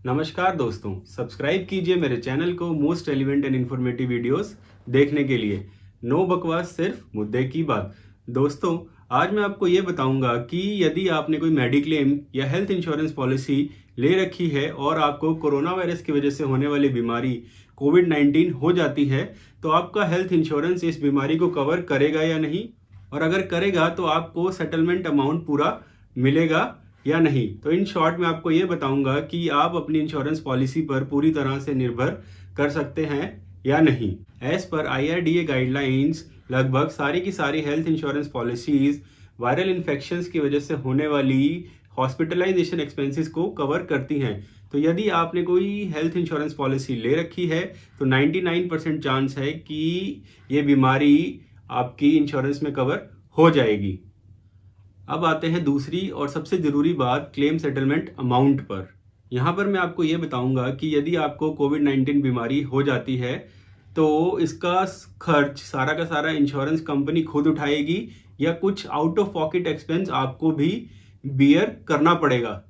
नमस्कार दोस्तों, सब्सक्राइब कीजिए मेरे चैनल को most relevant and informative videos देखने के लिए। नो बकवास, सिर्फ मुद्दे की बात। दोस्तों, आज मैं आपको ये बताऊंगा कि यदि आपने कोई मेडिक्लेम या हेल्थ इंश्योरेंस पॉलिसी ले रखी है और आपको कोरोना वायरस की वजह से होने वाली बीमारी कोविड-19 हो जाती है, तो आपका हेल्थ इंश्योरेंस इस बीमारी को कवर करेगा या नहीं, और अगर करेगा तो आपको सेटलमेंट अमाउंट पूरा मिलेगा या नहीं। तो इन शॉर्ट मैं आपको ये बताऊंगा कि आप अपनी इंश्योरेंस पॉलिसी पर पूरी तरह से निर्भर कर सकते हैं या नहीं। एज पर IRDA गाइडलाइंस, लगभग सारी की सारी health insurance policies viral infections की वजह से होने वाली हॉस्पिटलाइजेशन एक्सपेंसेस को कवर करती हैं। तो यदि आपने कोई हेल्थ इंश्योरेंस पॉलिसी ले रखी है तो 99% चांस है कि ये बीमारी आपकी इंश्योरेंस में कवर हो जाएगी। अब आते हैं दूसरी और सबसे ज़रूरी बात, क्लेम सेटलमेंट अमाउंट पर। यहाँ पर मैं आपको ये बताऊंगा कि यदि आपको कोविड-19 बीमारी हो जाती है तो इसका खर्च सारा का सारा इंश्योरेंस कंपनी खुद उठाएगी या कुछ आउट ऑफ पॉकेट एक्सपेंस आपको भी बियर करना पड़ेगा।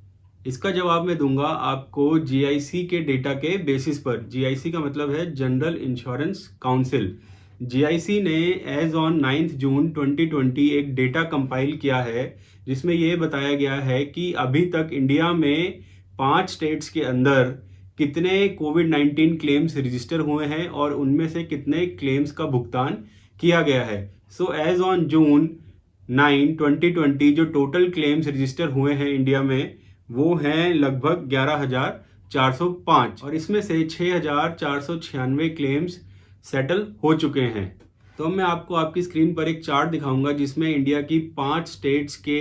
इसका जवाब मैं दूंगा आपको GIC के डेटा के बेसिस पर। GIC का मतलब है जनरल इंश्योरेंस काउंसिल। GIC ने एज ऑन 9 जून 2020 एक डेटा कंपाइल किया है जिसमें यह बताया गया है कि अभी तक इंडिया में 5 स्टेट्स के अंदर कितने कोविड-19 क्लेम्स रजिस्टर हुए हैं और उनमें से कितने क्लेम्स का भुगतान किया गया है। सो एज ऑन जून 9, 2020 जो टोटल क्लेम्स रजिस्टर हुए हैं इंडिया में वो हैं लगभग 11,405 और इसमें से 6,496 क्लेम्स सेटल हो चुके हैं। तो मैं आपको आपकी स्क्रीन पर एक चार्ट दिखाऊंगा जिसमें इंडिया की 5 स्टेट्स के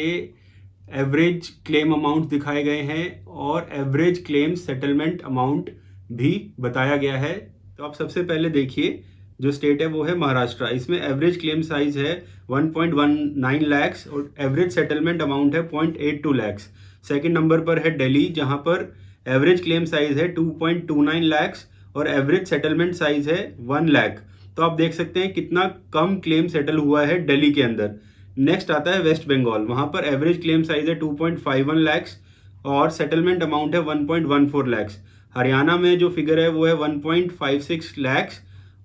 एवरेज क्लेम अमाउंट दिखाए गए हैं और एवरेज क्लेम सेटलमेंट अमाउंट भी बताया गया है। तो आप सबसे पहले देखिए, जो स्टेट है वो है महाराष्ट्र। इसमें एवरेज क्लेम साइज है 1.19 लाख और एवरेज सेटलमेंट अमाउंट है 0.82 लाख। सेकंड नंबर पर है दिल्ली, जहां पर एवरेज क्लेम साइज है 2.29 लाख और एवरेज सेटलमेंट साइज है 1 लाख। तो आप देख सकते हैं कितना कम क्लेम सेटल हुआ है दिल्ली के अंदर। नेक्स्ट आता है वेस्ट बंगाल, वहां पर एवरेज क्लेम साइज है 2.51 लाख और सेटलमेंट अमाउंट है 1.14 लाख। हरियाणा में जो फिगर है वो है 1.56 लाख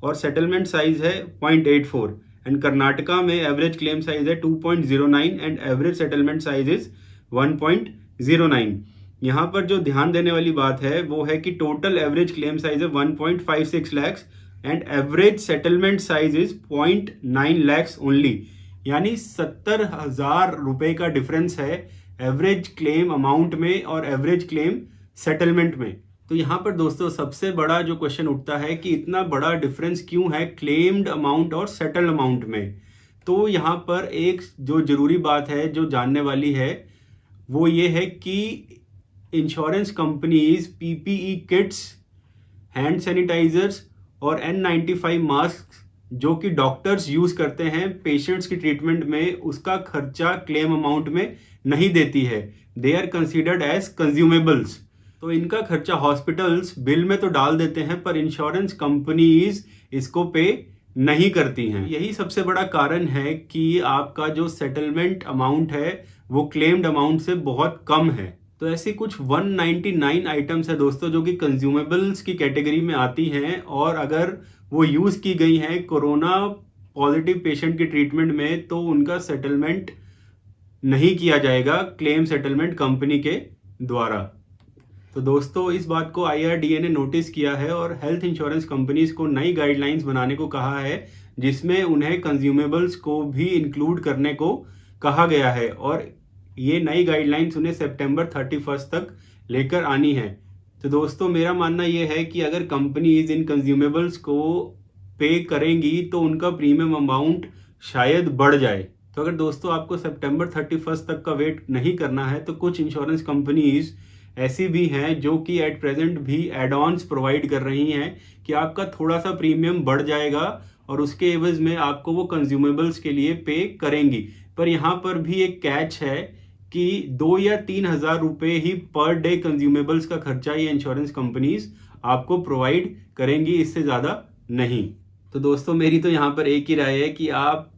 और सेटलमेंट साइज है 0.84। एंड कर्नाटका में एवरेज क्लेम साइज है 2.09 and average settlement size is 1.09। यहाँ पर जो ध्यान देने वाली बात है वो है कि टोटल एवरेज क्लेम साइज है 1.56 lakh and average settlement size is 0.9 lakh only. यानी 70,000 रुपए का डिफरेंस है एवरेज क्लेम अमाउंट में और एवरेज क्लेम सेटलमेंट में। तो यहाँ पर दोस्तों सबसे बड़ा जो क्वेश्चन उठता है कि इतना बड़ा डिफरेंस क्यों है क्लेम्ड अमाउंट और सेटल्ड अमाउंट में। तो यहाँ पर एक जो जरूरी बात है जो जानने वाली है वो ये है कि insurance companies PPE kits, hand sanitisers और N95 मास्क जो कि डॉक्टर्स यूज करते हैं पेशेंट्स की ट्रीटमेंट में, उसका खर्चा क्लेम अमाउंट में नहीं देती है। They are considered as consumables. तो इनका खर्चा हॉस्पिटल्स बिल में तो डाल देते हैं पर इंश्योरेंस कंपनीज इसको पे नहीं करती हैं। यही सबसे बड़ा कारण है कि आपका जो सेटलमेंट अमाउंट है वो क्लेम्ड अमाउंट से बहुत कम है। तो ऐसी कुछ 199 आइटम्स है दोस्तों जो कि कंज्यूमेबल्स की कैटेगरी में आती हैं और अगर वो यूज की गई हैं कोरोना पॉजिटिव पेशेंट की ट्रीटमेंट में तो उनका सेटलमेंट नहीं किया जाएगा क्लेम सेटलमेंट कंपनी के द्वारा। तो दोस्तों इस बात को IRDA ने नोटिस किया है और हेल्थ इंश्योरेंस कंपनीज को नई गाइडलाइंस बनाने को कहा है जिसमें उन्हें कंज्यूमेबल्स को भी इंक्लूड करने को कहा गया है और ये नई गाइडलाइंस उन्हें सितंबर 31 तक लेकर आनी है। तो दोस्तों मेरा मानना यह है कि अगर कंपनीज इन कंज्यूमेबल्स को पे करेंगी तो उनका प्रीमियम अमाउंट शायद बढ़ जाए। तो अगर दोस्तों आपको सितंबर 31 तक का वेट नहीं करना है तो कुछ इंश्योरेंस कंपनीज ऐसी भी हैं जो कि एट प्रेजेंट भी एड ऑन्स प्रोवाइड कर रही हैं कि आपका थोड़ा सा प्रीमियम बढ़ जाएगा और उसके एवज में आपको वो कंज्यूमेबल्स के लिए पे करेंगी। पर यहाँ पर भी एक कैच है कि 2 या 3 हज़ार रुपए ही पर डे कंज्यूमेबल्स का खर्चा ये इंश्योरेंस कंपनीज आपको प्रोवाइड करेंगी, इससे ज़्यादा नहीं। तो दोस्तों मेरी तो यहाँ पर एक ही राय है कि आप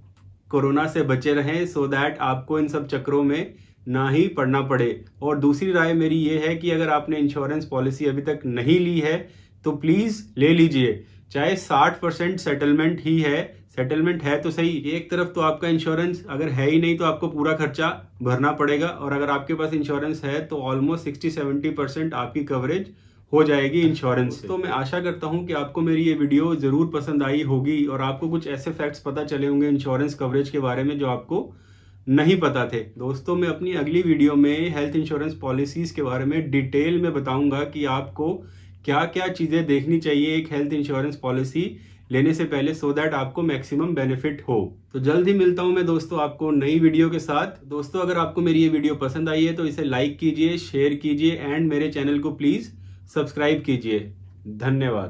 कोरोना से बचे रहें सो दैट आपको इन सब चक्रों में ना ही पढ़ना पड़े। और दूसरी राय मेरी ये है कि अगर आपने इंश्योरेंस पॉलिसी अभी तक नहीं ली है तो प्लीज़ ले लीजिए, चाहे 60% सेटलमेंट ही है, सेटलमेंट है तो सही। एक तरफ तो आपका इंश्योरेंस अगर है ही नहीं तो आपको पूरा खर्चा भरना पड़ेगा, और अगर आपके पास इंश्योरेंस है तो ऑलमोस्ट 60-70% आपकी कवरेज हो जाएगी इंश्योरेंस से। तो मैं आशा करता हूं कि आपको मेरी ये वीडियो ज़रूर पसंद आई होगी और आपको कुछ ऐसे फैक्ट्स पता चले होंगे इंश्योरेंस कवरेज के बारे में जो आपको नहीं पता थे। दोस्तों, मैं अपनी अगली वीडियो में हेल्थ इंश्योरेंस पॉलिसीज़ के बारे में डिटेल में बताऊंगा कि आपको क्या क्या चीज़ें देखनी चाहिए एक हेल्थ इंश्योरेंस पॉलिसी लेने से पहले, सो दैट आपको मैक्सिमम बेनिफिट हो। तो जल्द ही मिलता हूं मैं दोस्तों आपको नई वीडियो के साथ। दोस्तों, अगर आपको मेरी ये वीडियो पसंद आई है तो इसे लाइक कीजिए, शेयर कीजिए एंड मेरे चैनल को प्लीज़ सब्सक्राइब कीजिए। धन्यवाद।